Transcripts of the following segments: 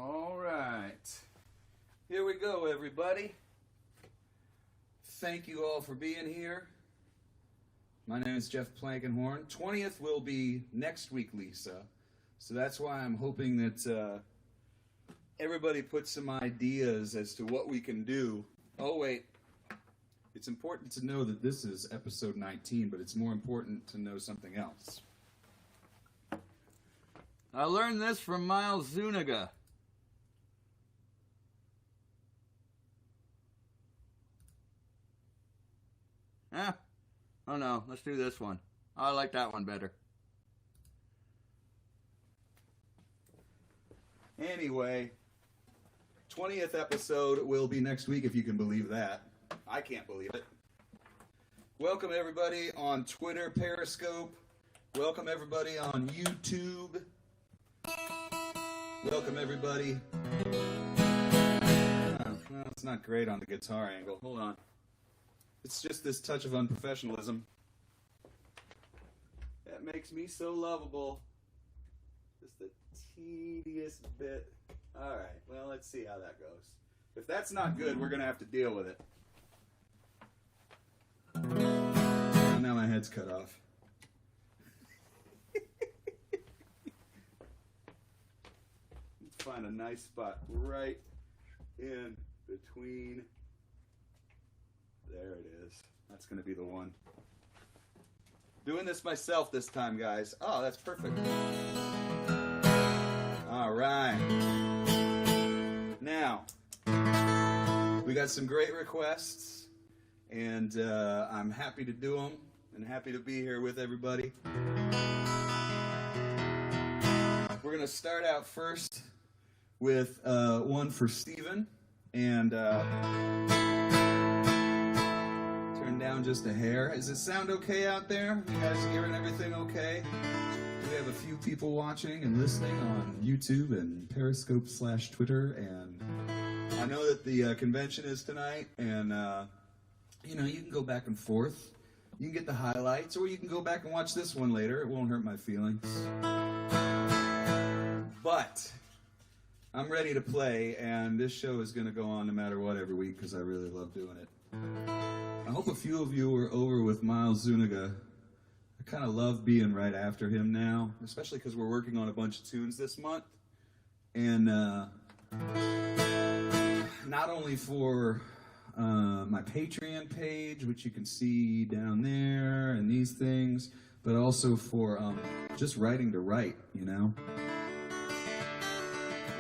All right. Here we go, everybody. Thank you all for being here. My name is Jeff Plankenhorn. 20th will be next week, Lisa. So that's why I'm hoping that everybody puts some ideas as to what we can do. Oh, wait. It's important to know that this is episode 19, but it's more important to know something else. I learned this from Miles Zuniga. Oh no, let's do this one. I like that one better. Anyway, 20th episode will be next week, if you can believe that. I can't believe it. Welcome everybody on Twitter, Periscope. Welcome everybody on YouTube. Welcome everybody. Well, it's not great on the guitar angle. Hold on. It's just this touch of unprofessionalism that makes me so lovable. Just the tedious bit. Alright, well, let's see how that goes. If that's not good, we're going to have to deal with it. Oh, now my head's cut off. Let's find a nice spot right in between. There it is. That's going to be the one. Doing this myself this time, guys. Oh, that's perfect. All right. Now, we got some great requests, and I'm happy to do them and happy to be here with everybody. We're going to start out first with one for Steven, and turn down just a hair. Does it sound okay out there? You guys hearing everything okay? We have a few people watching and listening on YouTube and Periscope/Twitter, and I know that the convention is tonight, and you know, you can go back and forth. You can get the highlights, or you can go back and watch this one later. It won't hurt my feelings. But I'm ready to play, and this show is going to go on no matter what every week because I really love doing it. I hope a few of you were over with Miles Zuniga. I kind of love being right after him now, especially because we're working on a bunch of tunes this month. And not only for my Patreon page, which you can see down there, and these things, but also for just writing to write, you know.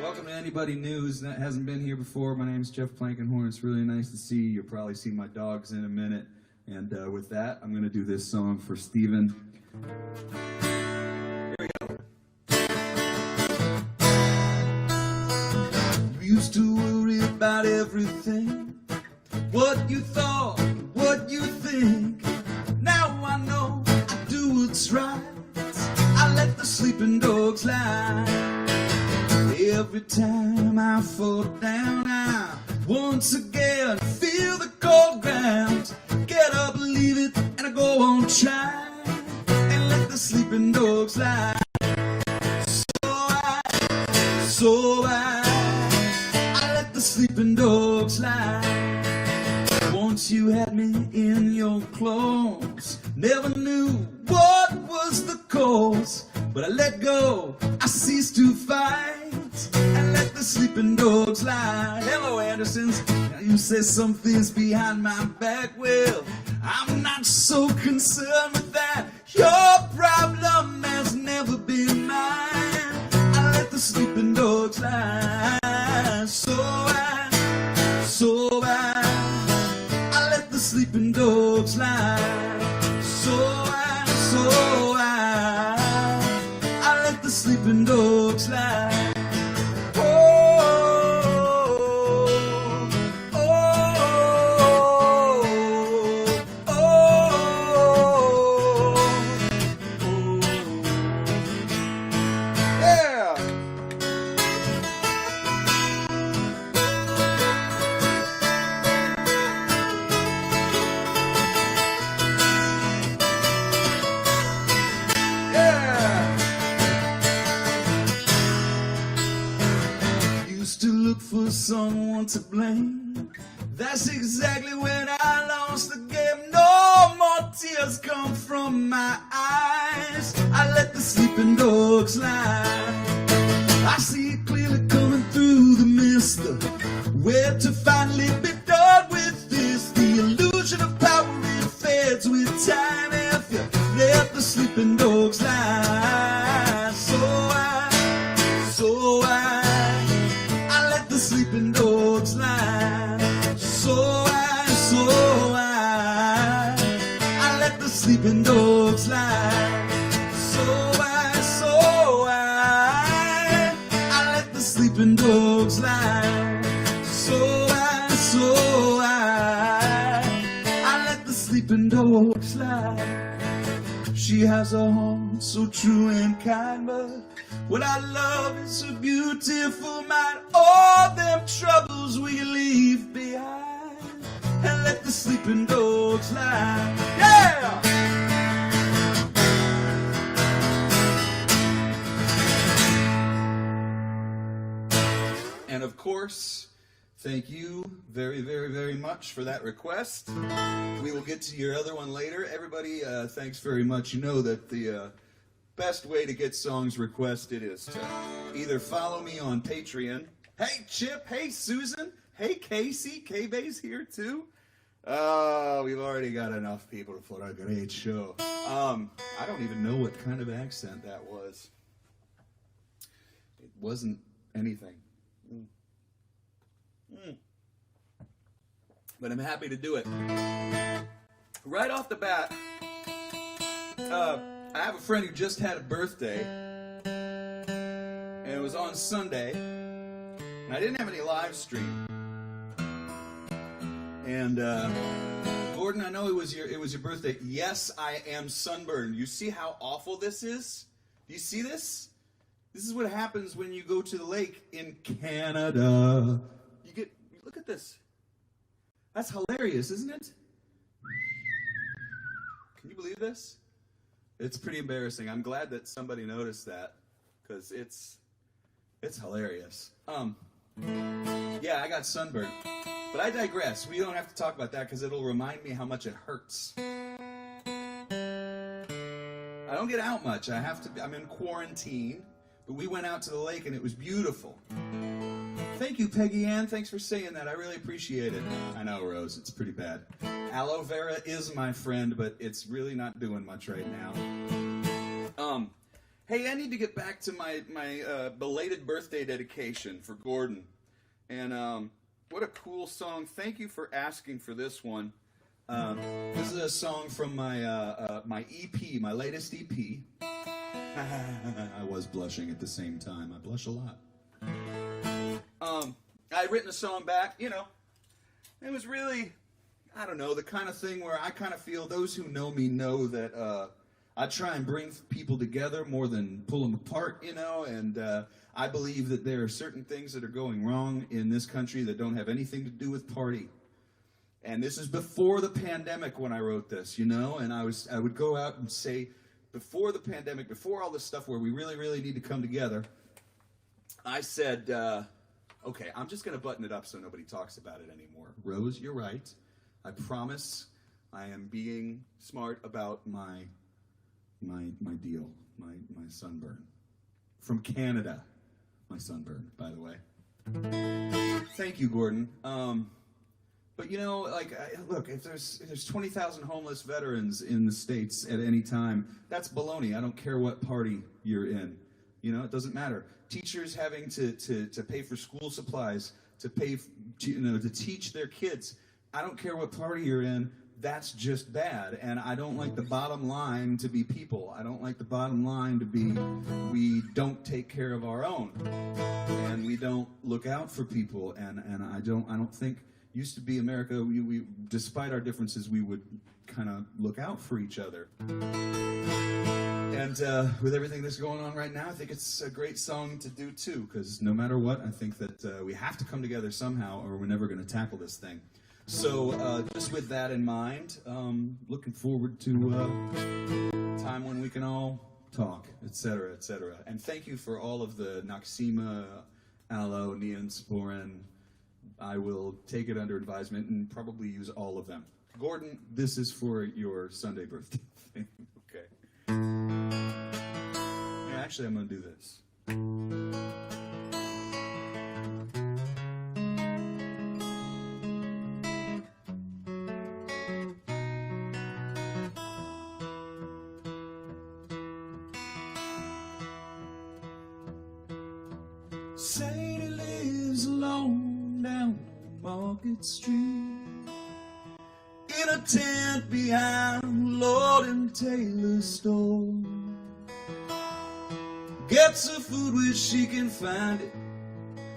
Welcome to anybody new that hasn't been here before. My name is Jeff Plankenhorn. It's really nice to see you. You'll probably see my dogs in a minute. And with that, I'm going to do this song for Steven. Here we go. You used to worry about everything. What you thought, what you think. Now I know I do what's right. I let the sleeping dogs lie. Every time I fall down, I once again feel the cold ground. Get up, leave it, and I go on try and let the sleeping dogs lie. So I let the sleeping dogs lie. Once you had me in your claws, never knew what was the cause, but I let go, I ceased to fight. And let the sleeping dogs lie. Hello, Andersons. Now you say something's behind my back. Well, I'm not so concerned with that. Your problem has never been mine. I let the sleeping dogs lie. So I let the sleeping dogs lie. So I let the sleeping dogs lie. to blame. That's exactly when I lost the game. No more tears come from my eyes. I let the sleeping dogs lie. I see it clearly coming through the mist. Where to finally be done with this? The illusion of power, it fades with time. If you let the sleeping dogs lie, so I let the sleeping dogs lie. So I let the sleeping dogs lie. So I let the sleeping dogs lie. So I let the sleeping dogs lie. She has a heart so true and kind, but what I love is a beautiful mind. All them troubles we leave behind, and let the sleeping dogs lie. Yeah! And of course, thank you very, very, very much for that request. We will get to your other one later. Everybody, thanks very much. You know that the best way to get songs requested is to either follow me on Patreon. Hey, Chip. Hey, Susan. Hey, Casey. K-Bay's here, too. We've already got enough people to put on a great show. I don't even know what kind of accent that was. It wasn't anything. But I'm happy to do it. Right off the bat, I have a friend who just had a birthday, and it was on Sunday, and I didn't have any live stream. And Gordon, I know it was your birthday. Yes, I am sunburned. You see how awful this is? Do you see this? This is what happens when you go to the lake in Canada. Look at this. That's hilarious, isn't it? Can you believe this? It's pretty embarrassing. I'm glad that somebody noticed that, because it's hilarious. Yeah, I got sunburned. But I digress. We don't have to talk about that because it'll remind me how much it hurts. I don't get out much. I'm in quarantine, but we went out to the lake and it was beautiful. Thank you, Peggy Ann. Thanks for saying that. I really appreciate it. I know, Rose. It's pretty bad. Aloe vera is my friend, but it's really not doing much right now. Hey, I need to get back to my belated birthday dedication for Gordon. And what a cool song. Thank you for asking for this one. This is a song from my EP, my latest EP. I was blushing at the same time. I blush a lot. I'd written a song back, it was really, I don't know, the kind of thing where I kind of feel those who know me know that I try and bring people together more than pull them apart, and I believe that there are certain things that are going wrong in this country that don't have anything to do with party. And this is before the pandemic when I wrote this, and I would go out and say, before the pandemic, before all this stuff where we really, really need to come together, I said, okay, I'm just going to button it up so nobody talks about it anymore. Rose, you're right. I promise I am being smart about my deal, my sunburn. From Canada, my sunburn, by the way. Thank you, Gordon. But look, if there's 20,000 homeless veterans in the States at any time, that's baloney. I don't care what party you're in. It doesn't matter. Teachers having to pay for school supplies, to pay, to teach their kids. I don't care what party you're in. That's just bad. And I don't like the bottom line to be people. I don't like the bottom line to be we don't take care of our own, and we don't look out for people. And I don't think. Used to be America, we despite our differences, we would kind of look out for each other. And with everything that's going on right now, I think it's a great song to do too, because no matter what, I think that we have to come together somehow or we're never going to tackle this thing. So just with that in mind, looking forward to a time when we can all talk, etc., etc. And thank you for all of the Noxema, Aloe, Neosporin, I will take it under advisement and probably use all of them. Gordon, this is for your Sunday birthday thing. Okay. Yeah, actually, I'm going to do this. Sadie lives alone down on Market Street, in a tent behind Lord and Taylor's store. Gets her food where she can find it.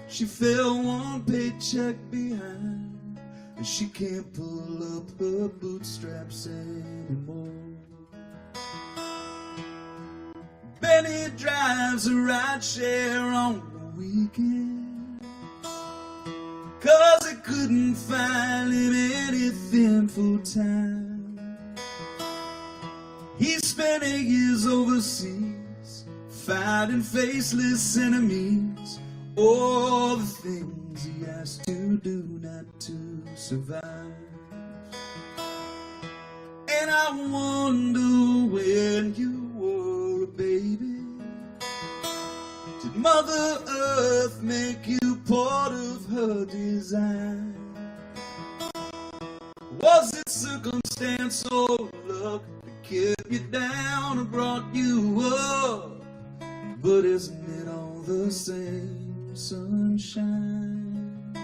She fell one paycheck behind, and she can't pull up her bootstraps anymore. Benny drives a rideshare on the weekend, 'cause he couldn't find him anything full time. He spent 8 years overseas, fighting faceless enemies, all the things he has to do not to survive. And I wonder, when you were a baby, did Mother Earth make you part of her design? Was it circumstance or luck that kept you down and brought you up? But isn't it all the same, sunshine?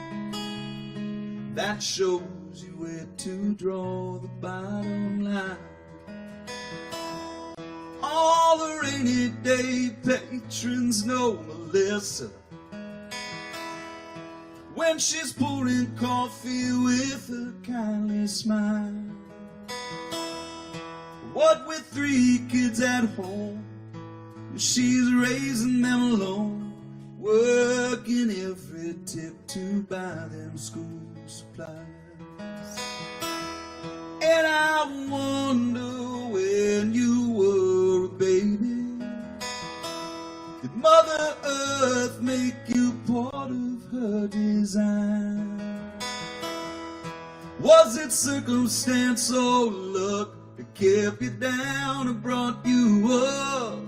That shows you where to draw the bottom line. All the rainy day patrons know Melissa when she's pouring coffee with a kindly smile. What with 3 kids at home, she's raising them alone, working every tip to buy them school supplies. And I wonder, when you were a baby, did Mother Earth make you part of her design? Was it circumstance or luck that kept you down and brought you up?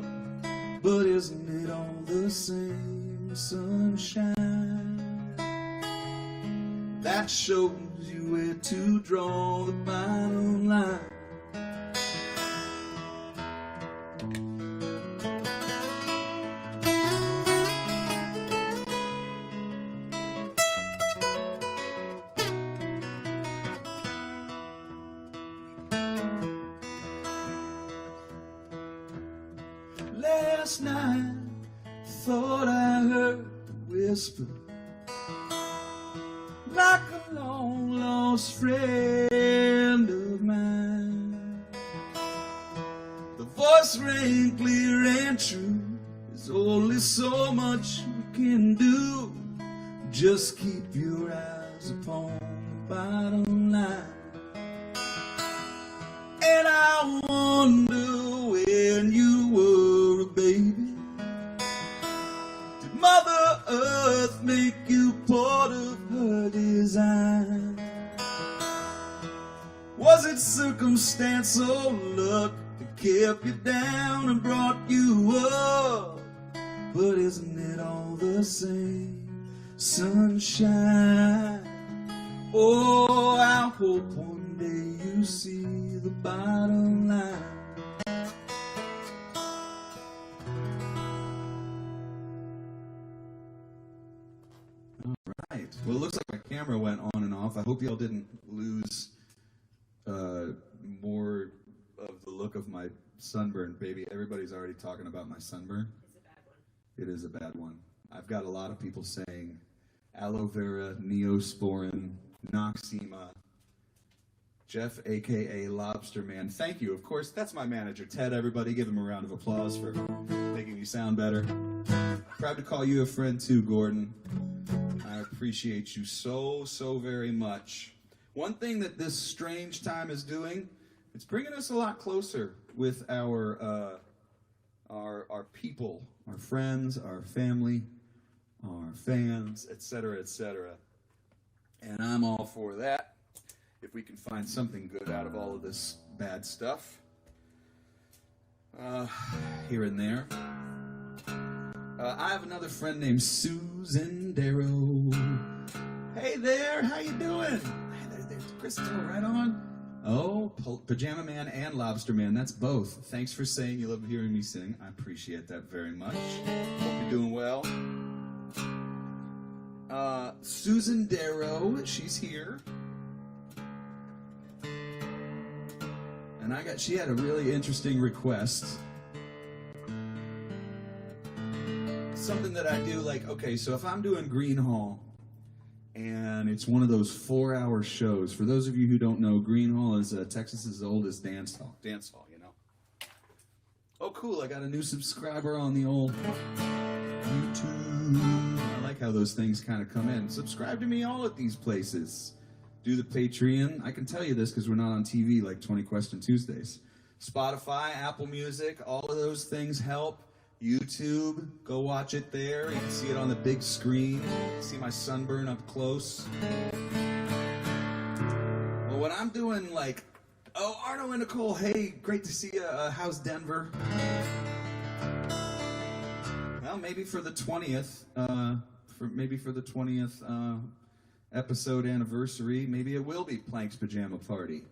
But isn't it all the same, sunshine? That shows you where to draw the bottom line. Last night, thought I heard a whisper, like a long-lost friend of mine. The voice rang clear and true. There's only so much we can do. Just keep your eyes upon the bottom line. And I wonder, when you were a baby, did Mother Earth make you part of her design? Was it circumstance or luck that kept you down and brought you up? But isn't it all the same, sunshine? Oh, I hope one day you see the bottom line. Right. Well, it looks like my camera went on and off. I hope y'all didn't lose more of the look of my sunburn, baby. Everybody's already talking about my sunburn. It's a bad one. It is a bad one. I've got a lot of people saying aloe vera, neosporin, Noxema, Jeff, a.k.a. Lobster Man. Thank you. Of course, that's my manager, Ted. Everybody give him a round of applause for making me sound better. Proud to call you a friend too, Gordon. I appreciate you so, so very much. One thing that this strange time is doing, it's bringing us a lot closer with our people, our friends, our family, our fans, etc., etc. And I'm all for that, if we can find something good out of all of this bad stuff. Here and there. I have another friend named Susan Darrow. Hey there, how you doing? There's Crystal, right on. Oh, Pajama Man and Lobster Man, that's both. Thanks for saying you love hearing me sing. I appreciate that very much. Hope you're doing well. Susan Darrow, she's here. And she had a really interesting request. Something that I do, like, okay, so if I'm doing Green Hall, and it's one of those 4-hour shows. For those of you who don't know, Green Hall is Texas's oldest dance hall, you know. Oh, cool, I got a new subscriber on the old YouTube. I like how those things kind of come in. Subscribe to me all at these places. Do the Patreon. I can tell you this because we're not on TV like 20 Question Tuesdays. Spotify, Apple Music, all of those things help. YouTube, go watch it there. You can see it on the big screen. See my sunburn up close. Well, when I'm doing like, oh, Arno and Nicole, hey, great to see you. How's Denver? Well, maybe for the 20th, episode anniversary, maybe it will be Plank's Pajama Party.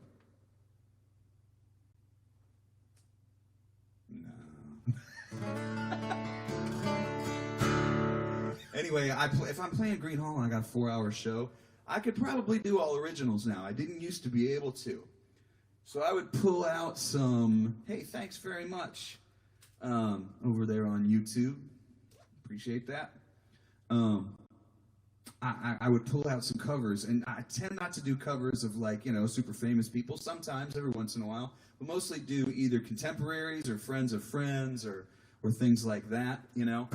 Anyway, if I'm playing Green Hall and I got a 4-hour show, I could probably do all originals now. I didn't used to be able to. So I would pull out some, hey, thanks very much, over there on YouTube. Appreciate that. I would pull out some covers, and I tend not to do covers of, like, you know, super famous people. Sometimes, every once in a while, but mostly do either contemporaries or friends of friends or things like that, you know.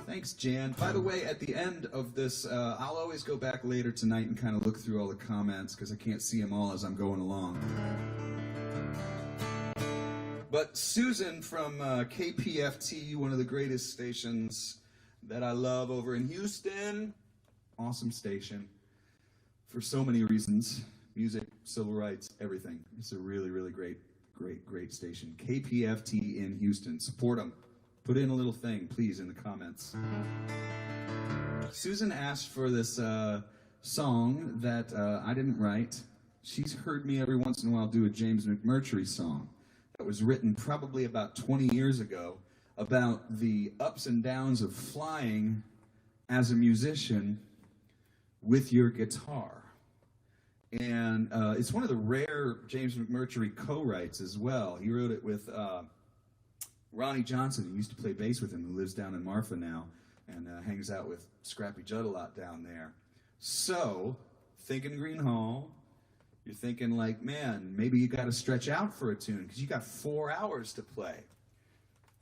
Thanks, Jan. By the way, at the end of this, I'll always go back later tonight and kind of look through all the comments because I can't see them all as I'm going along. But Susan from KPFT, one of the greatest stations that I love over in Houston, awesome station for so many reasons. Music, civil rights, everything. It's a really, really great station. KPFT in Houston. Support them. Put in a little thing, please, in the comments. Susan asked for this song that I didn't write. She's heard me every once in a while do a James McMurtry song that was written probably about 20 years ago about the ups and downs of flying as a musician with your guitar. And it's one of the rare James McMurtry co-writes as well. He wrote it with Ronnie Johnson, who used to play bass with him, who lives down in Marfa now, and hangs out with Scrappy Judd a lot down there. So, thinking Green Hall, you're thinking like, man, maybe you got to stretch out for a tune, because you got 4 hours to play.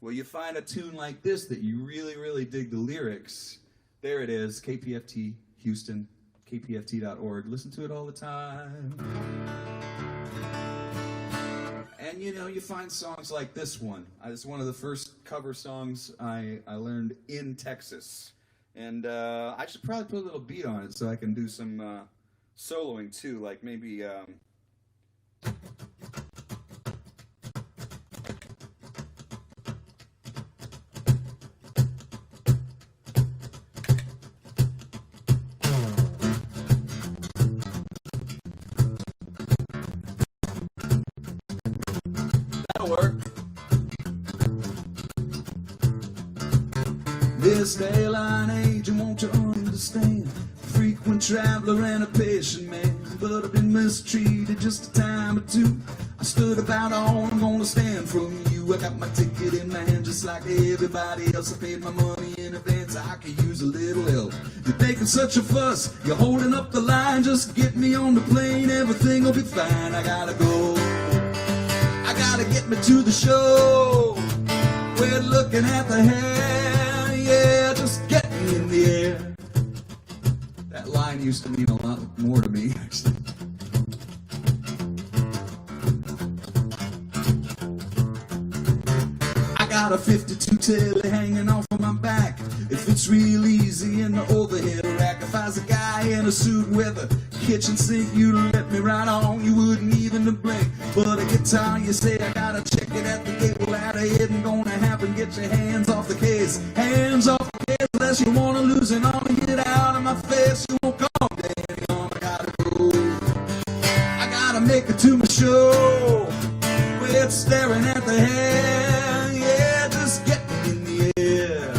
Well, you find a tune like this that you really, really dig the lyrics. There it is, KPFT Houston, kpft.org. Listen to it all the time. And, you know, you find songs like this one. It's one of the first cover songs I learned in Texas. And I should probably put a little beat on it so I can do some soloing, too. Like maybe... work. This daylight age, I want to understand. Frequent traveler and a patient man, but I've been mistreated just a time or two. I stood about all I'm gonna stand from you. I got my ticket in my hand just like everybody else. I paid my money in advance, I could use a little help. You're making such a fuss, you're holding up the line. Just get me on the plane, everything will be fine. I gotta go, I gotta get me to the show. We're looking at the hair, yeah, just get me in the air. That line used to mean a lot more to me, actually. I got a 52 telly hanging off of my back. It fits real easy in the overhead rack. If I was a guy in a suit with a kitchen sink, you'd let me right on, you wouldn't even blink. But a guitar, you say, I gotta check it at the gate. Well, that isn't gonna happen. Get your hands off the case. Hands off the case, unless you wanna lose an arm and get out of my face. You won't come, Danny, on, I gotta go. I gotta make it to my show. Quit staring at the hand, yeah, just get me in the air.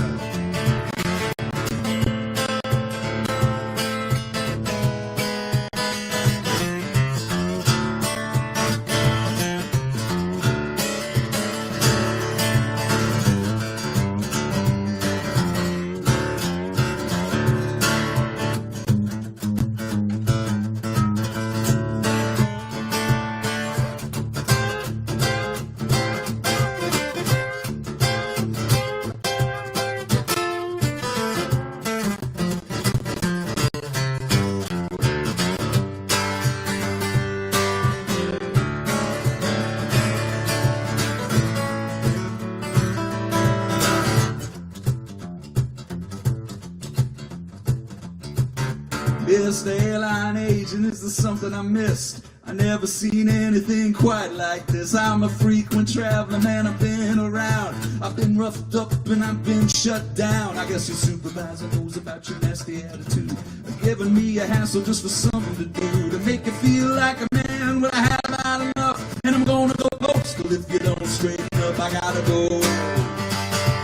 Missed airline agent, is there something I missed? I never seen anything quite like this. I'm a frequent traveler, man, I've been around. I've been roughed up and I've been shut down. I guess your supervisor knows about your nasty attitude, giving me a hassle just for something to do, to make you feel like a man. Well, I have had enough, and I'm gonna go postal if you don't straighten up. I gotta go,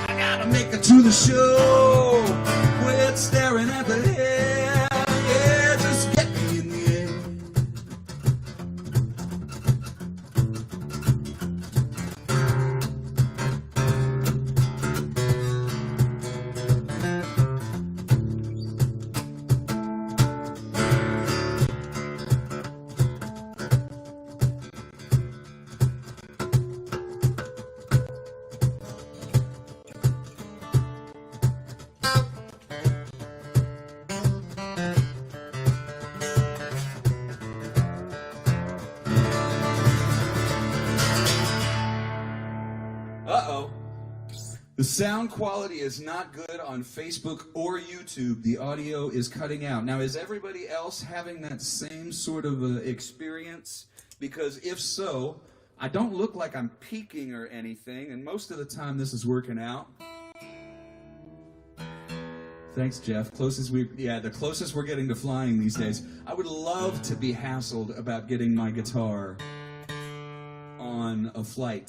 I gotta make it to the show. Quit staring at the hair, yeah, just get me in the air. The sound quality is not good on Facebook or YouTube. The audio is cutting out. Now, is everybody else having that same sort of experience? Because if so, I don't look like I'm peaking or anything, and most of the time this is working out. Thanks, Jeff. The closest we're getting to flying these days. I would love to be hassled about getting my guitar on a flight.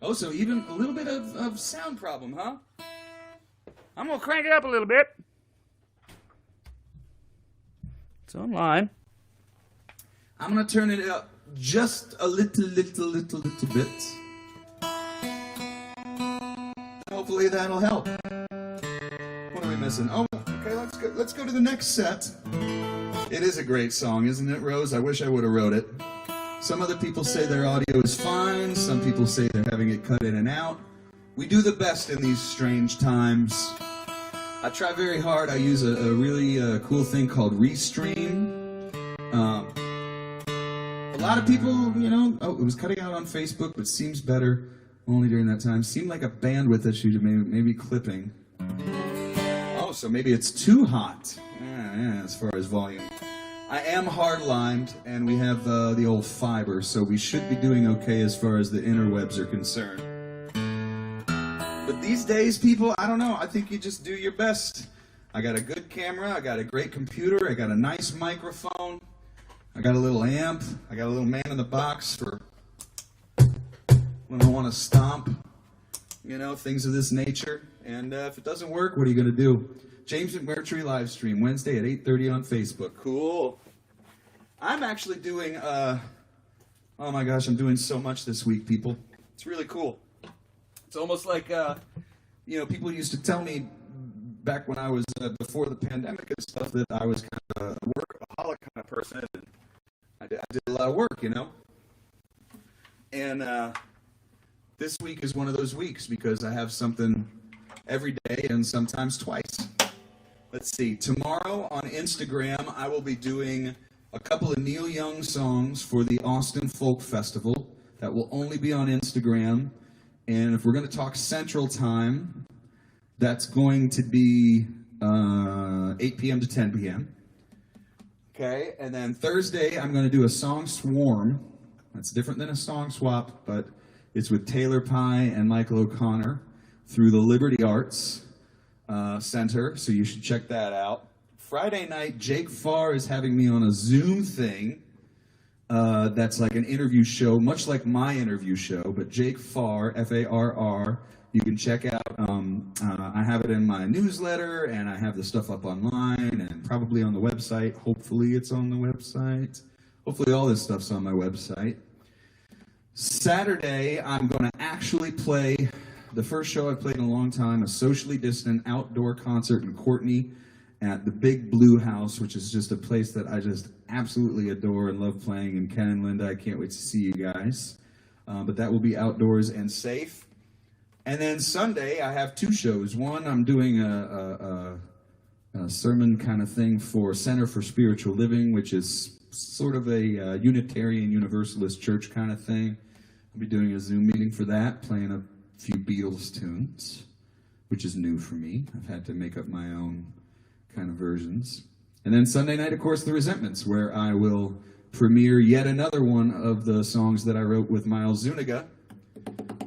Oh, so even a little bit of sound problem, huh? I'm going to crank it up a little bit. It's online. I'm going to turn it up just a little bit. Hopefully that'll help. What are we missing? Oh, okay, let's go to the next set. It is a great song, isn't it, Rose? I wish I would have wrote it. Some other people say their audio is fine. Some people say they're having it cut in and out. We do the best in these strange times. I try very hard. I use a really cool thing called Restream. A lot of people, it was cutting out on Facebook, but seems better only during that time. Seemed like a bandwidth issue, maybe clipping. Oh, so maybe it's too hot. Yeah, as far as volume. I am hard-limed, and we have the old fiber, so we should be doing okay as far as the interwebs are concerned. But these days, people, I don't know, I think you just do your best. I got a good camera, I got a great computer, I got a nice microphone, I got a little amp, I got a little man in the box for when I want to stomp, things of this nature. And if it doesn't work, what are you going to do? James McMurtry live stream Wednesday at 8:30 on Facebook. Cool. I'm actually doing, oh my gosh, I'm doing so much this week, people. It's really cool. It's almost like, people used to tell me back when I was, before the pandemic and stuff, that I was kind of a workaholic kind of person. And I did a lot of work, And this week is one of those weeks because I have something every day and sometimes twice. Let's see, tomorrow on Instagram, I will be doing a couple of Neil Young songs for the Austin Folk Festival. That will only be on Instagram. And if we're going to talk Central Time, that's going to be 8 p.m. to 10 p.m. Okay, and then Thursday, I'm going to do a song swarm. That's different than a song swap, but it's with Taylor Pye and Michael O'Connor through the Liberty Arts Center, so you should check that out. Friday night, Jake Farr is having me on a Zoom thing that's like an interview show, much like my interview show, but Jake Farr, F-A-R-R, you can check out. I have it in my newsletter, and I have the stuff up online and probably on the website. Hopefully it's on the website. Hopefully all this stuff's on my website. Saturday, I'm going to actually play the first show I've played in a long time, a socially distant outdoor concert in Courtney at the Big Blue House, which is just a place that I just absolutely adore and love playing. And Ken and Linda, I can't wait to see you guys. But that will be outdoors and safe. And then Sunday, I have two shows. One, I'm doing a sermon kind of thing for Center for Spiritual Living, which is sort of a Unitarian Universalist church kind of thing. I'll be doing a Zoom meeting for that, playing a few Beatles tunes, which is new for me. I've had to make up my own kind of versions. And then Sunday night, of course, The Resentments, where I will premiere yet another one of the songs that I wrote with Miles Zuniga.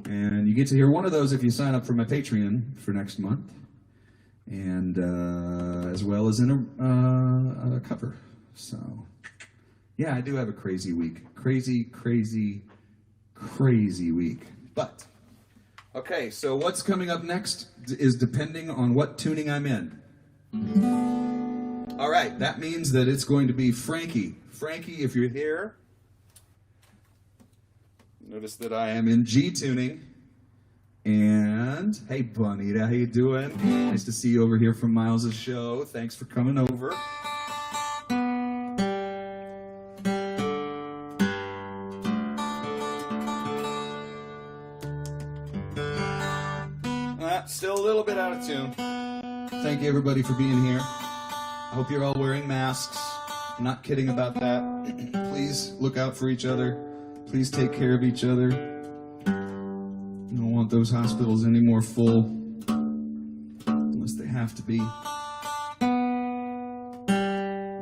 And you get to hear one of those if you sign up for my Patreon for next month. And as well as in a cover. So, yeah, I do have a crazy week. Crazy week. But, okay, so what's coming up next is depending on what tuning I'm in. All right, that means that it's going to be Frankie. Frankie, if you're here, notice that I am in G tuning. And, hey, Bonita, how you doing? Nice to see you over here from Miles' show. Thanks for coming over. Still a little bit out of tune. Thank you, everybody, for being here. I hope you're all wearing masks. I'm not kidding about that. Please look out for each other. Please take care of each other. I don't want those hospitals any more full, unless they have to be.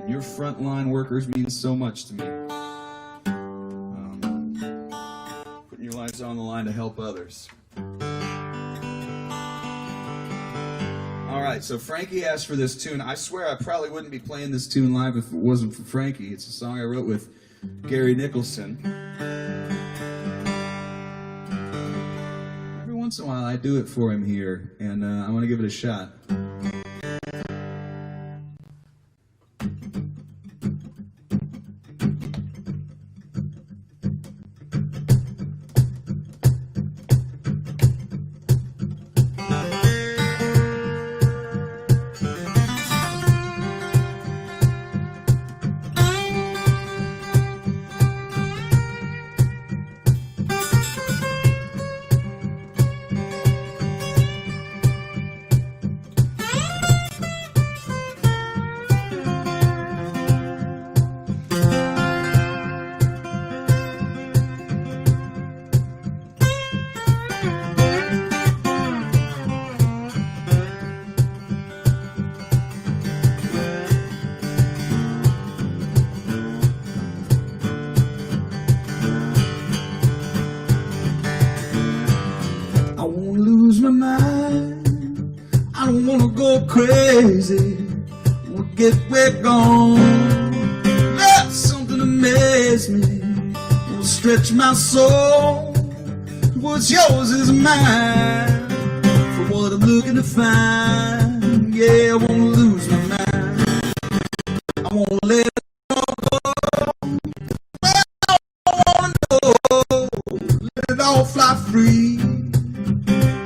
Your frontline workers mean so much to me. Putting your lives on the line to help others. All right, so Frankie asked for this tune. I swear I probably wouldn't be playing this tune live if it wasn't for Frankie. It's a song I wrote with Gary Nicholson. Every once in a while I do it for him here, and I want to give it a shot. Crazy, we'll get way gone. Let something amaze me, will stretch my soul. What's yours is mine, for what I'm looking to find. Yeah, I won't lose my mind. I won't let it all go. Well, I wanna know, let it all fly free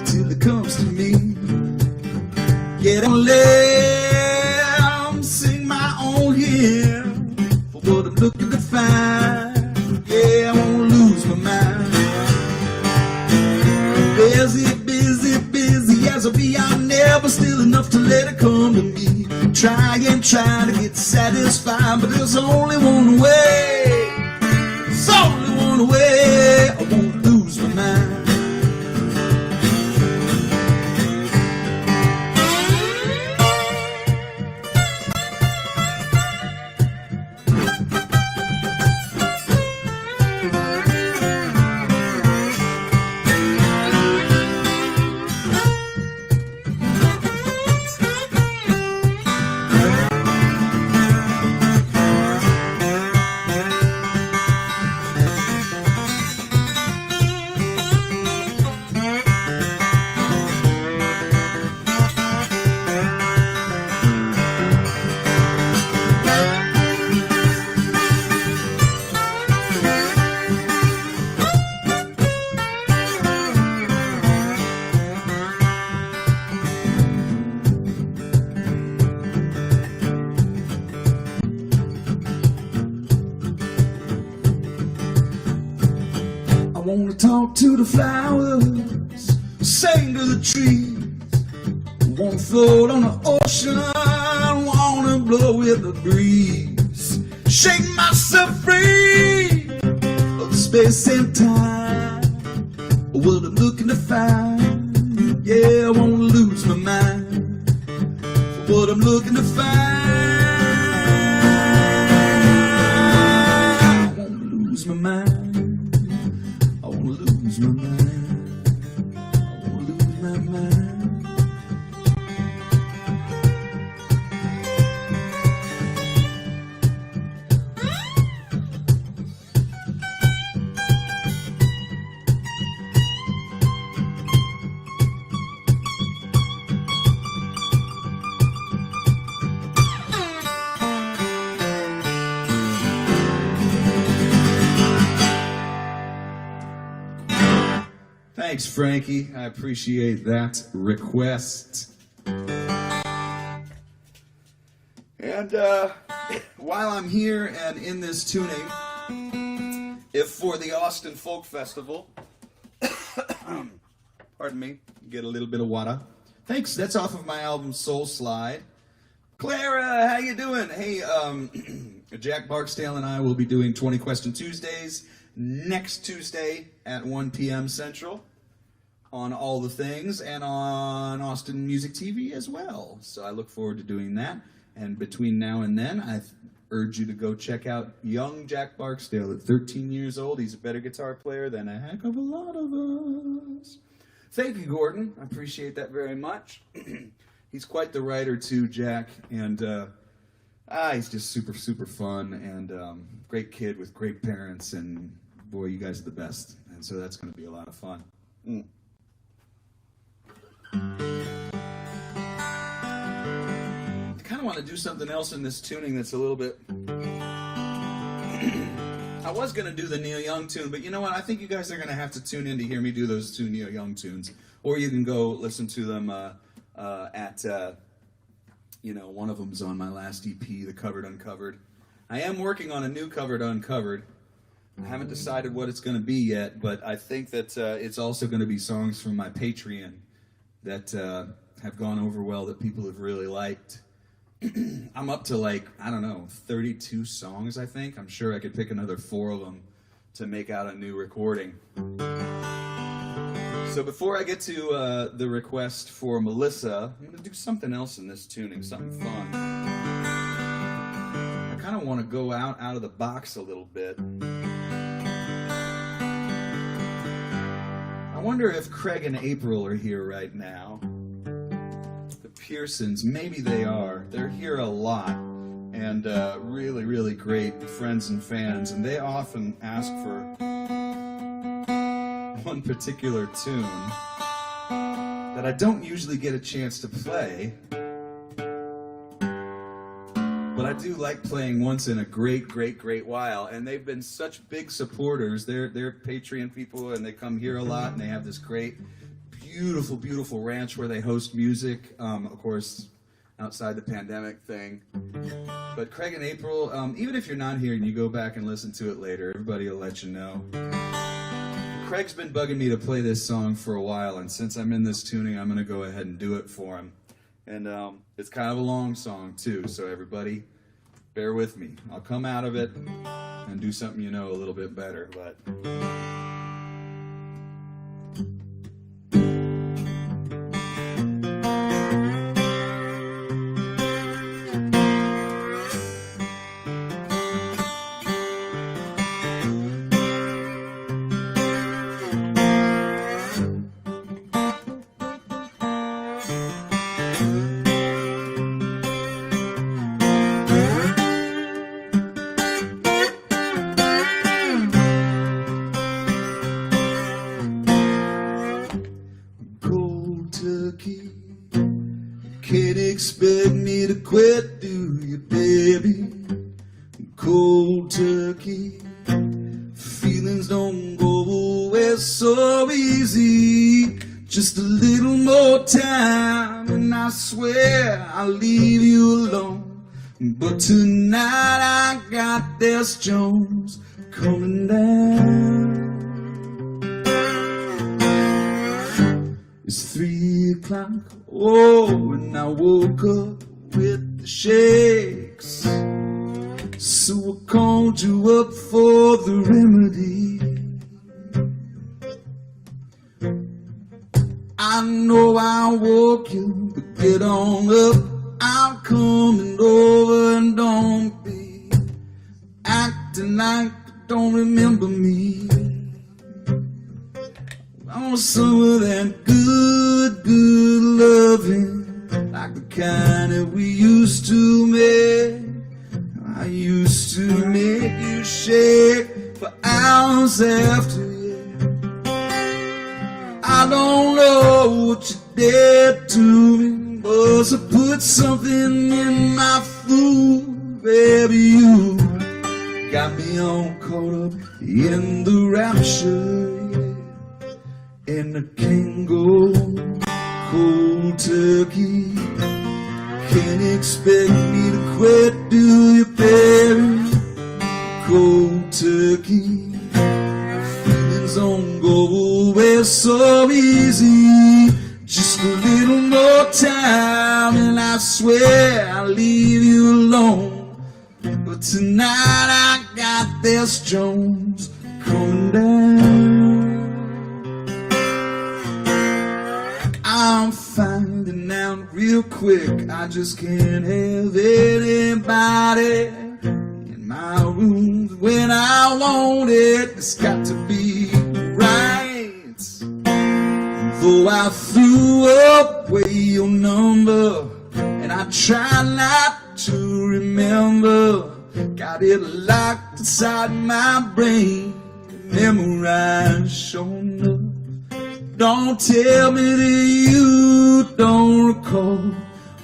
till it comes to me. Yeah, don't let them sing my own hymn for what I'm looking to find. Yeah, I won't lose my mind. Busy as I'll be, I'm never still enough to let it come to me. Try to get satisfied, but there's only one way. There's only one way. I won't lose my mind. wanna talk to the flowers, sing to the trees. Wanna float on the ocean, wanna blow with the breeze. Shake myself free of the space and time. What I'm looking to find, yeah, I wanna lose my mind. What I'm looking to find, I wanna lose my mind. I wanna lose my mind. I wanna lose my mind. Thanks, Frankie. I appreciate that request. And while I'm here and in this tuning, if for the Austin Folk Festival, pardon me, get a little bit of water. Thanks. That's off of my album Soul Slide. Clara, how you doing? Hey, Jack Barksdale and I will be doing 20 Question Tuesdays next Tuesday at 1 p.m. Central. On All the Things and on Austin Music TV as well. So I look forward to doing that. And between now and then, I urge you to go check out young Jack Barksdale. At 13 years old, he's a better guitar player than a heck of a lot of us. Thank you, Gordon. I appreciate that very much. He's quite the writer too, Jack. And he's just super, super fun and great kid with great parents. And boy, you guys are the best. And so that's going to be a lot of fun. I kind of want to do something else in this tuning that's a little bit... I was going to do the Neil Young tune, but you know what? I think you guys are going to have to tune in to hear me do those two Neil Young tunes. Or you can go listen to them at, one of them's on my last EP, the Covered Uncovered. I am working on a new Covered Uncovered. I haven't decided what it's going to be yet, but I think that it's also going to be songs from my Patreon that have gone over well, that people have really liked. I'm up to 32 songs, I think. I'm sure I could pick another 4 of them to make out a new recording. So before I get to the request for Melissa, I'm going to do something else in this tuning, something fun. I kind of want to go out of the box a little bit. I wonder if Craig and April are here right now. The Pearsons, maybe they are. They're here a lot, and really, really great friends and fans, and they often ask for one particular tune that I don't usually get a chance to play, but I do like playing once in a great, great, great while. And they've been such big supporters. They're Patreon people, and they come here a lot, and they have this great, beautiful, beautiful ranch where they host music, of course, outside the pandemic thing. But Craig and April, even if you're not here and you go back and listen to it later, everybody will let you know. Craig's been bugging me to play this song for a while, and since I'm in this tuning, I'm going to go ahead and do it for him. And it's kind of a long song, too, so everybody, bear with me. I'll come out of it and do something you know a little bit better, but... Can't expect me to quit, do you, baby? Cold turkey. Feelings don't go away so easy. Just a little more time, and I swear I'll leave you alone. But tonight I got this Jones coming down. o'clock. Oh, and I woke up with the shakes. So I called you up for the remedy. I know I woke you, but get on up. I'm coming over, and don't be acting like you don't remember me. I want some of that good, good loving, like the kind that we used to make. I used to make you shake for hours after you. I don't know what you did to me, but I put something in my food. Baby, you got me all caught up in the rapture, yeah. And I can't go cold turkey. Can't expect me to quit, do you, baby? Cold turkey. Feelings don't go away so easy. Just a little more time, and I swear I'll leave you alone. But tonight I got this Jones coming down. I'm finding out real quick I just can't have anybody in my room when I want it. It's got to be right. Though I threw away your number and I try not to remember, got it locked inside my brain, memorized, shown up. Don't tell me that you don't recall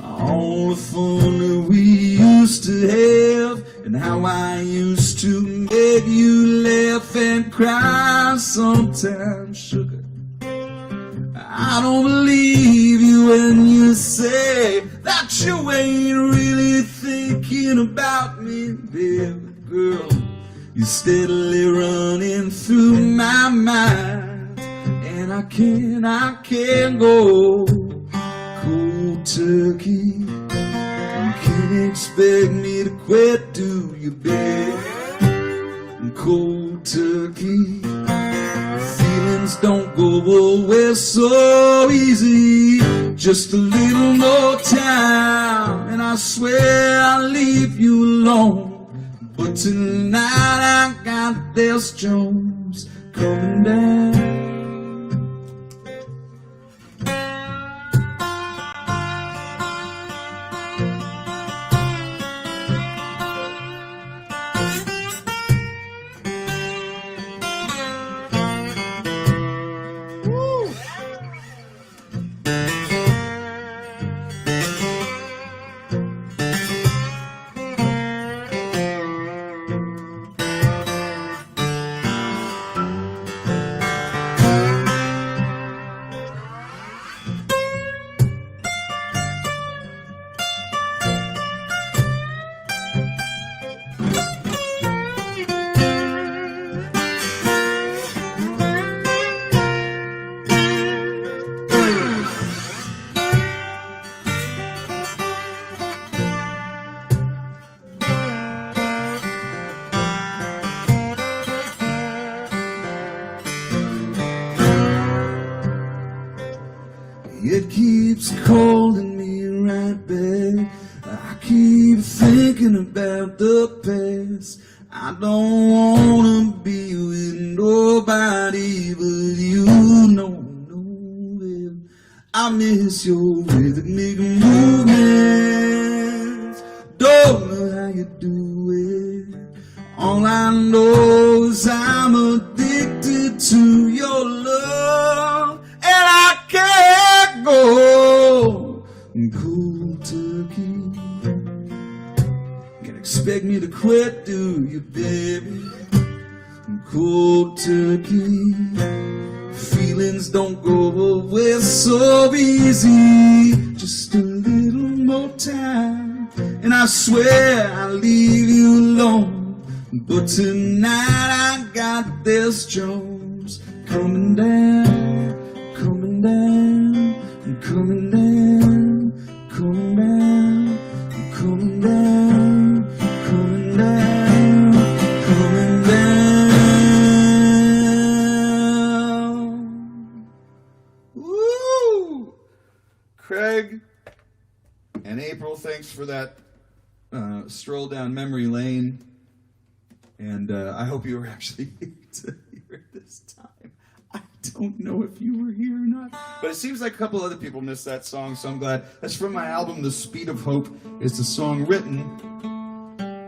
all the fun that we used to have, and how I used to make you laugh and cry sometimes, sugar. I don't believe you when you say that you ain't really thinking about me, baby girl. You're steadily running through my mind. And I can't go cold turkey. You can't expect me to quit, do you, babe? Cold turkey. Feelings don't go away so easy. Just a little more time, and I swear I'll leave you alone. But tonight I got this Jones coming down. It keeps calling me right back. I keep thinking about the past. I don't wanna be with nobody but you. No, babe. I miss your rhythmic movements. Don't know how you do it. All I know is I'm addicted to your love, and I can't go cold turkey. Can't expect me to quit, do you, baby? Cold turkey. Feelings don't go away so easy. Just a little more time, and I swear I'll leave you alone. But tonight I got this Jones coming down, coming down, I'm coming down, coming down, I'm coming down, coming down, coming down. Woo! Craig and April, thanks for that stroll down memory lane. And I hope you were actually here to hear it this time. I don't know if you were here or not, but it seems like a couple other people missed that song, so I'm glad. That's from my album, The Speed of Hope. It's a song written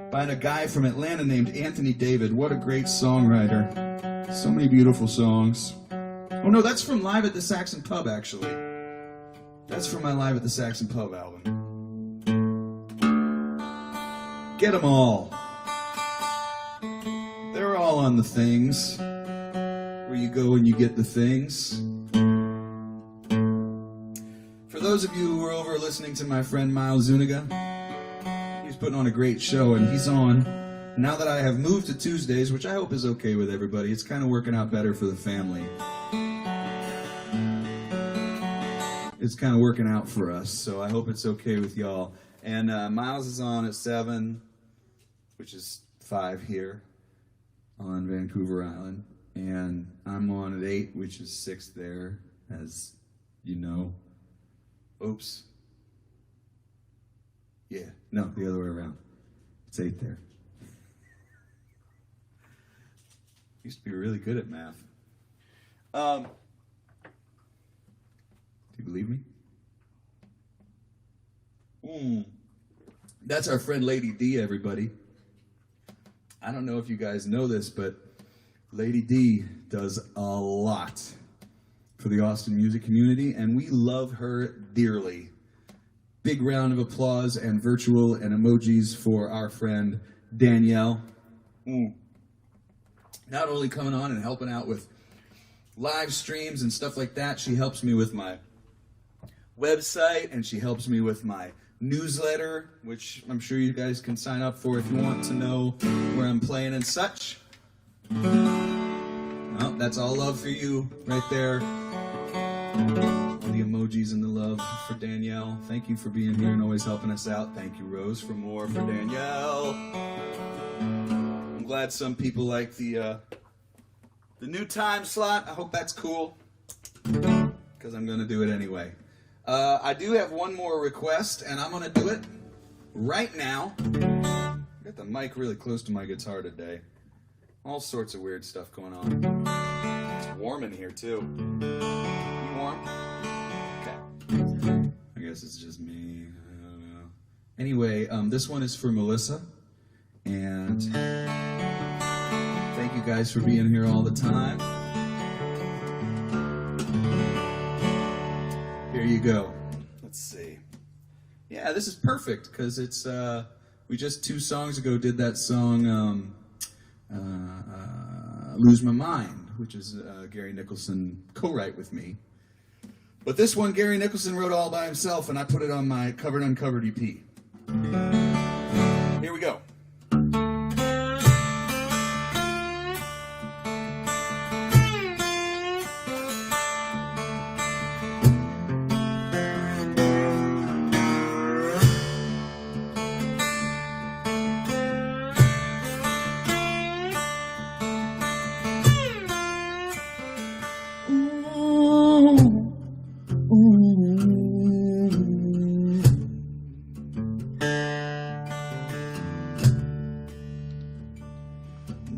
by a guy from Atlanta named Anthony David. What a great songwriter. So many beautiful songs. Oh no, that's from Live at the Saxon Pub, actually. That's from my Live at the Saxon Pub album. Get 'em all. They're all on the things. Where you go and you get the things. For those of you who are over listening to my friend Miles Zuniga, he's putting on a great show, and he's on. Now that I have moved to Tuesdays, which I hope is okay with everybody, it's kind of working out better for the family. It's kind of working out for us, so I hope it's okay with y'all. And Miles is on at 7, which is 5 here on Vancouver Island. And I'm on at 8, which is 6 there, as you know. Oops. Yeah, no, the other way around. It's 8 there. Used to be really good at math. Do you believe me? That's our friend Lady D, everybody. I don't know if you guys know this, but Lady D does a lot for the Austin music community, and we love her dearly. Big round of applause and virtual and emojis for our friend Danielle. Not only coming on and helping out with live streams and stuff like that, she helps me with my website, and she helps me with my newsletter, which I'm sure you guys can sign up for if you want to know where I'm playing and such. Well, that's all love for you right there. The emojis and the love for Danielle. Thank you for being here and always helping us out. Thank you, Rose, for more for Danielle. I'm glad some people like the new time slot. I hope that's cool, because I'm going to do it anyway. I do have one more request, and I'm going to do it right now. I got the mic really close to my guitar today. All sorts of weird stuff going on. It's warm in here, too. You warm? Okay. I guess it's just me. I don't know. Anyway, this one is for Melissa. And thank you guys for being here all the time. Here you go. Let's see. Yeah, this is perfect, because it's, we just 2 songs ago did that song, Lose My Mind, which is Gary Nicholson co-write with me. But this one, Gary Nicholson wrote all by himself, and I put it on my Covered Uncovered EP. Here we go.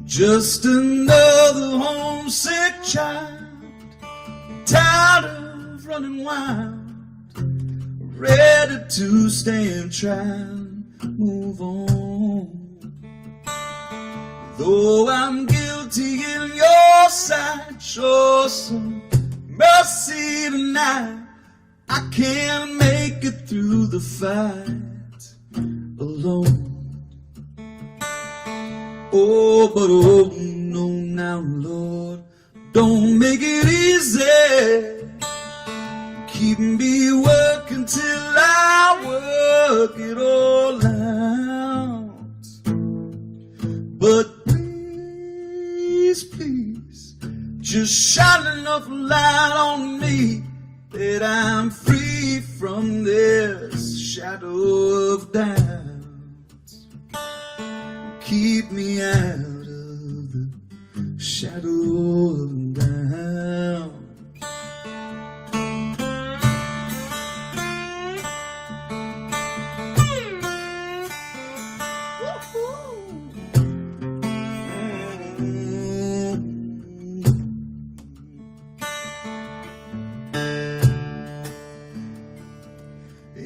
Just another homesick child, tired of running wild, ready to stand trial, move on. Though I'm guilty in your sight, show some mercy tonight. I can't make it through the fight alone. Oh, but oh, no, now, Lord, don't make it easy. Keep me working till I work it all out. But please, please, just shine enough light on me that I'm free from this shadow of doubt. Keep me out of the shadow of doubt.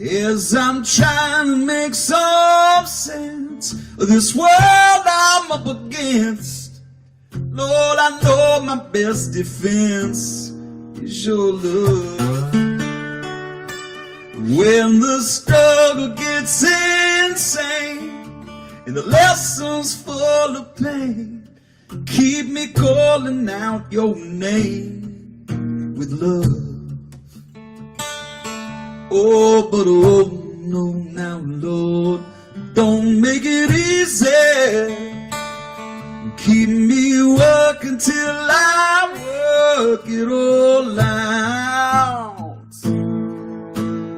As I'm trying to make some sense of this world I'm up against, Lord, I know my best defense is your love. When the struggle gets insane and the lessons full of pain, keep me calling out your name with love. Oh, but oh, no, now, Lord, don't make it easy. Keep me working till I work it all out.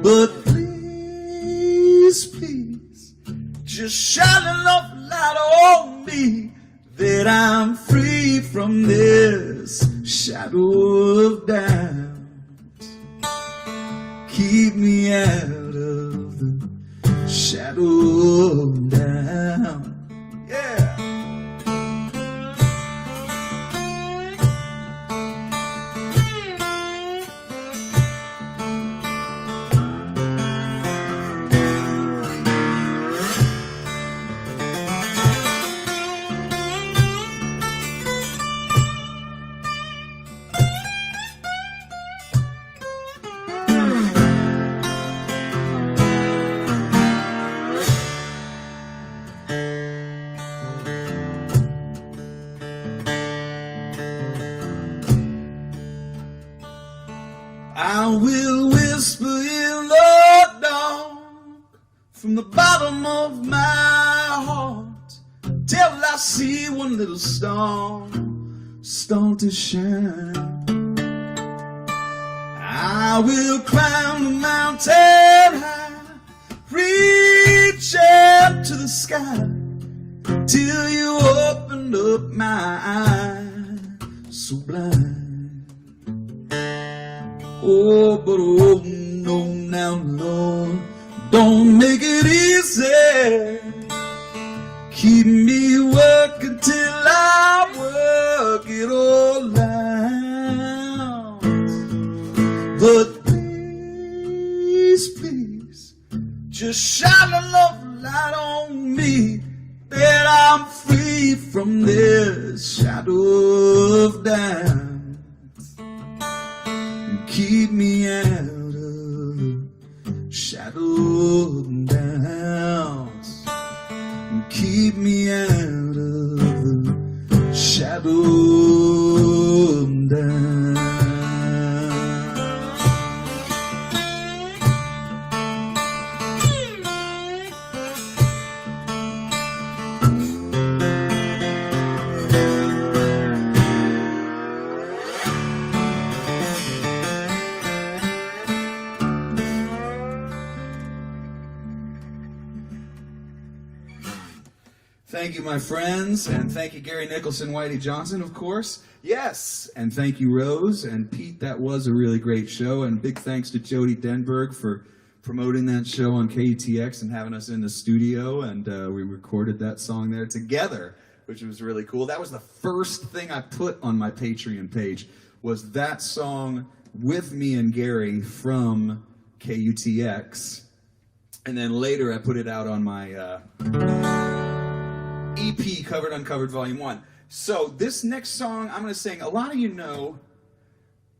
But please, please, just shine enough light on me that I'm free from this shadow of doubt. Keep me out of the shadow of doubt. Yeah. I will whisper in the dark from the bottom of my heart till I see one little star start to shine. I will climb the mountain high, reach up to the sky till you open up my eyes so blind. Oh, but oh, no, now, Lord, don't make it easy. Keep me working till I work it all out. But please, please, just shine enough light on me that I'm free from this shadow of doubt. Keep me out of the shadow of doubt. Keep me out of the shadow of doubt. Thank you, my friends, and thank you, Gary Nicholson, Whitey Johnson, of course. Yes, and thank you, Rose and Pete. That was a really great show, and big thanks to Jody Denberg for promoting that show on KUTX and having us in the studio, and we recorded that song there together, which was really cool. That was the first thing I put on my Patreon page, was that song with me and Gary from KUTX, and then later I put it out on my EP, Covered Uncovered Volume 1. So this next song I'm going to sing, a lot of you know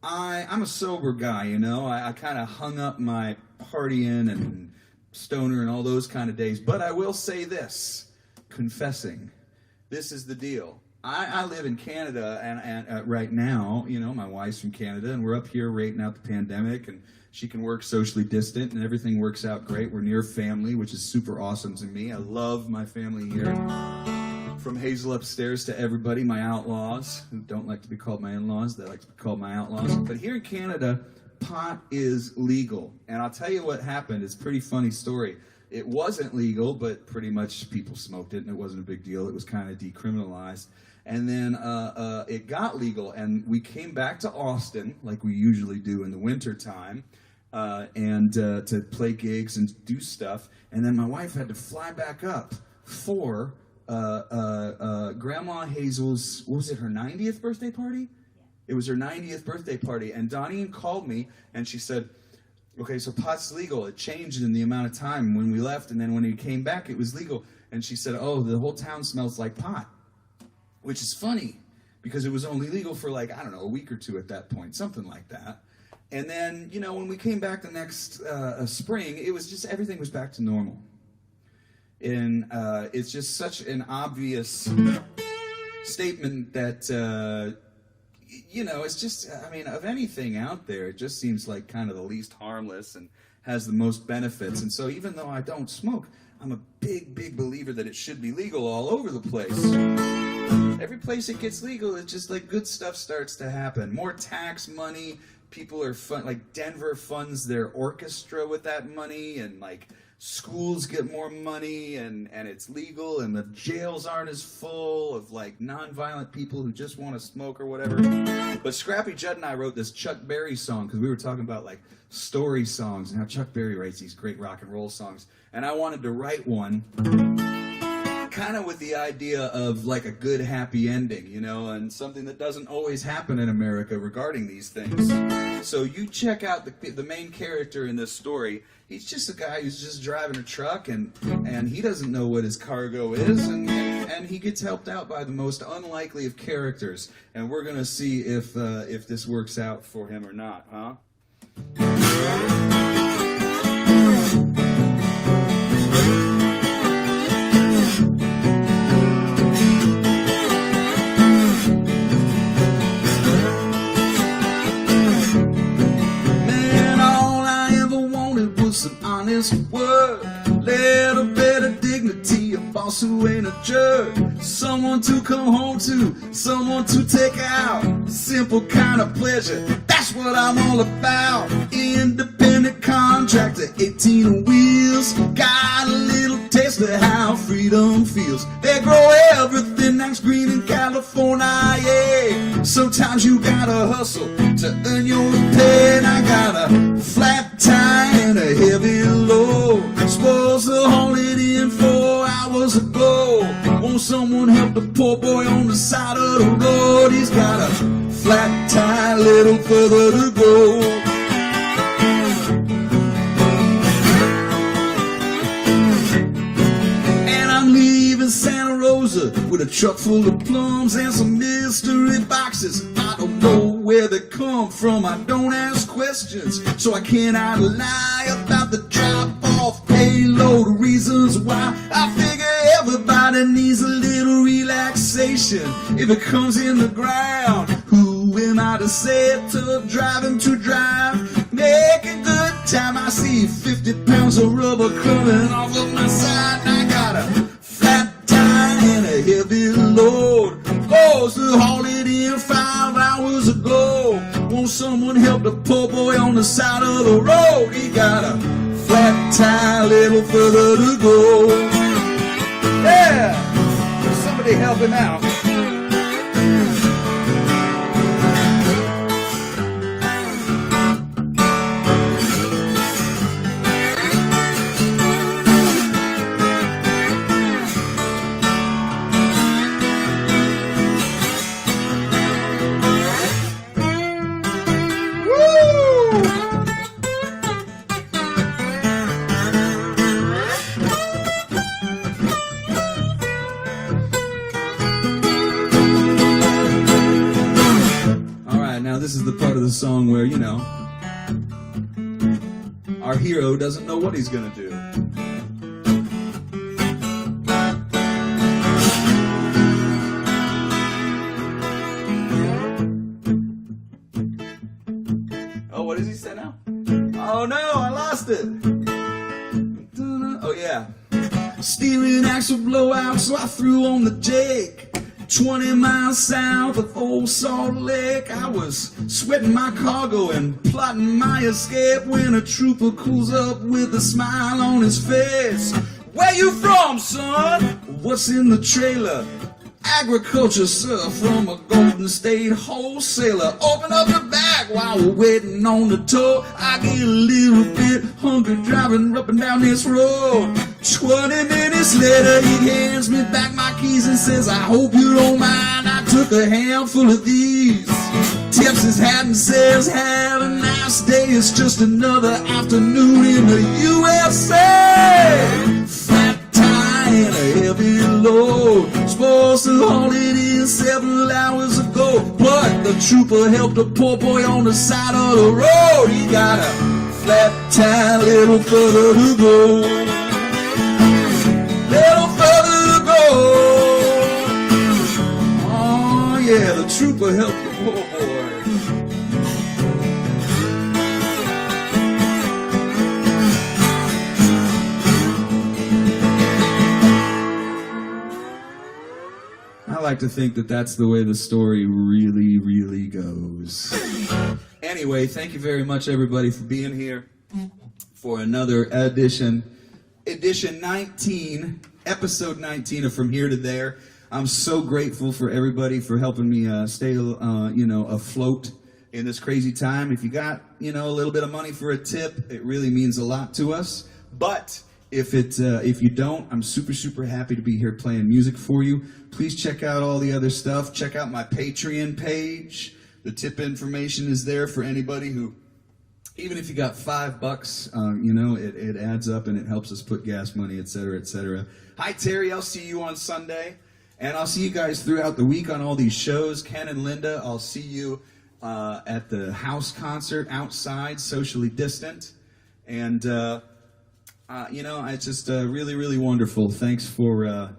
I'm a sober guy, you know. I kind of hung up my partying and stoner and all those kind of days. But I will say this, confessing, this is the deal. I live in Canada and right now, you know, my wife's from Canada and we're up here rating out the pandemic and she can work socially distant and everything works out great. We're near family, which is super awesome to me. I love my family here. From Hazel upstairs to everybody, my outlaws, who don't like to be called my in-laws, they like to be called my outlaws. But here in Canada, pot is legal. And I'll tell you what happened. It's a pretty funny story. It wasn't legal, but pretty much people smoked it, and it wasn't a big deal. It was kind of decriminalized. And then it got legal, and we came back to Austin, like we usually do in the winter time, and to play gigs and do stuff. And then my wife had to fly back up for Grandma Hazel's, what was it, her 90th birthday party? It was her 90th birthday party, and Donnie called me, and she said, okay, so pot's legal. It changed in the amount of time when we left, and then when we came back, it was legal. And she said, oh, the whole town smells like pot, which is funny, because it was only legal for like, I don't know, a week or two at that point, something like that. And then, you know, when we came back the next spring, it was just, everything was back to normal. And it's just such an obvious statement that, you know, it's just, I mean, of anything out there, it just seems like kind of the least harmless and has the most benefits. And so even though I don't smoke, I'm a big, big believer that it should be legal all over the place. Every place it gets legal, it's just like good stuff starts to happen. More tax money, people are fun, like Denver funds their orchestra with that money, and like schools get more money, and it's legal, and the jails aren't as full of like non-violent people who just want to smoke or whatever. But Scrappy Judd and I wrote this Chuck Berry song because we were talking about like story songs and how Chuck Berry writes these great rock and roll songs. And I wanted to write one kind of with the idea of like a good happy ending, you know, and something that doesn't always happen in America regarding these things. So you check out the main character in this story. He's just a guy who's just driving a truck, and he doesn't know what his cargo is, and he gets helped out by the most unlikely of characters. And we're gonna see if this works out for him or not, huh? Some honest work, little bit of dignity, a boss who ain't a jerk, someone to come home to, someone to take out, simple kind of pleasure, that's what I'm all about. Independent contractor, 18 wheels, got a little taste of how freedom feels. They grow everything that's green in California, yeah. Sometimes you gotta hustle to earn your pay, and I got a flat tire and a heavy load. Supposed to haul it in 4 hours ago. Won't someone help the poor boy on the side of the road? He's got a flat tire, little further to go. Santa Rosa with a truck full of plums and some mystery boxes. I don't know where they come from, I don't ask questions, so I cannot lie about the drop-off payload. Reasons why I figure everybody needs a little relaxation. If it comes in the ground, who am I to say it? To driving to drive, make a good time. I see 50 pounds of rubber coming off of my side, and I got a and a heavy load. Supposed to haul it in 5 hours ago. Won't someone help the poor boy on the side of the road? He got a flat tire, little further to go. Yeah, somebody help him out. This is the part of the song where, you know, our hero doesn't know what he's gonna do. Oh, what does he say now? Oh no, I lost it. Oh yeah. Steering axle blowout, so I threw on the Jake. 20 miles south of Old Salt Lake, I was sweating my cargo and plotting my escape when a trooper pulls up with a smile on his face. Where you from, son? What's in the trailer? Agriculture, sir, from a Golden State wholesaler. Open up the bag while we're waiting on the tow. I get a little bit hungry driving up and down this road. 20 minutes later, he hands me back my keys and says, I hope you don't mind, I took a handful of these. Tips his hat and says, have a nice day. It's just another afternoon in the USA. Flat tire and a heavy load. Supposed to haul it in several hours ago, but the trooper helped a poor boy on the side of the road. He got a flat tire, little further to go. Little further to go. Oh yeah, the trooper helped the poor boy. I like to think that that's the way the story really, really goes. Anyway, thank you very much, everybody, for being here for another edition 19, episode 19 of From Here to There. I'm so grateful for everybody for helping me stay, afloat in this crazy time. If you got, a little bit of money for a tip, it really means a lot to us. But if you don't, I'm super, super happy to be here playing music for you. Please check out all the other stuff. Check out my Patreon page. The tip information is there for anybody who, even if you got $5, it adds up and it helps us put gas money, etc., etc. Hi, Terry. I'll see you on Sunday. And I'll see you guys throughout the week on all these shows. Ken and Linda, I'll see you at the house concert outside, socially distant. And, it's just really, really wonderful. Thanks for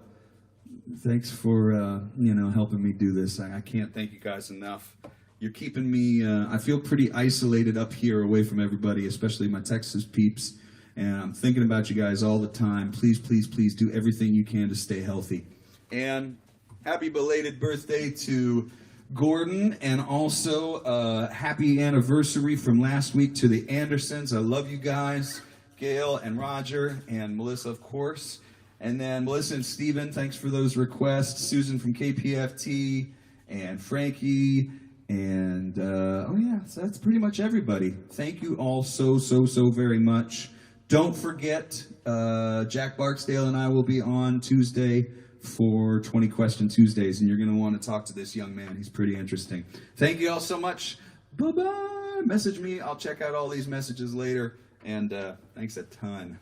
helping me do this. I can't thank you guys enough. You're keeping me, I feel pretty isolated up here away from everybody, especially my Texas peeps. And I'm thinking about you guys all the time. Please, please, please do everything you can to stay healthy. And happy belated birthday to Gordon, and also happy anniversary from last week to the Andersons. I love you guys. Gail and Roger and Melissa, of course. And then Melissa and Steven, thanks for those requests. Susan from KPFT and Frankie. And, so that's pretty much everybody. Thank you all so, so, so very much. Don't forget, Jack Barksdale and I will be on Tuesday for 20 Question Tuesdays, and you're going to want to talk to this young man. He's pretty interesting. Thank you all so much. Bye-bye. Message me. I'll check out all these messages later. And thanks a ton.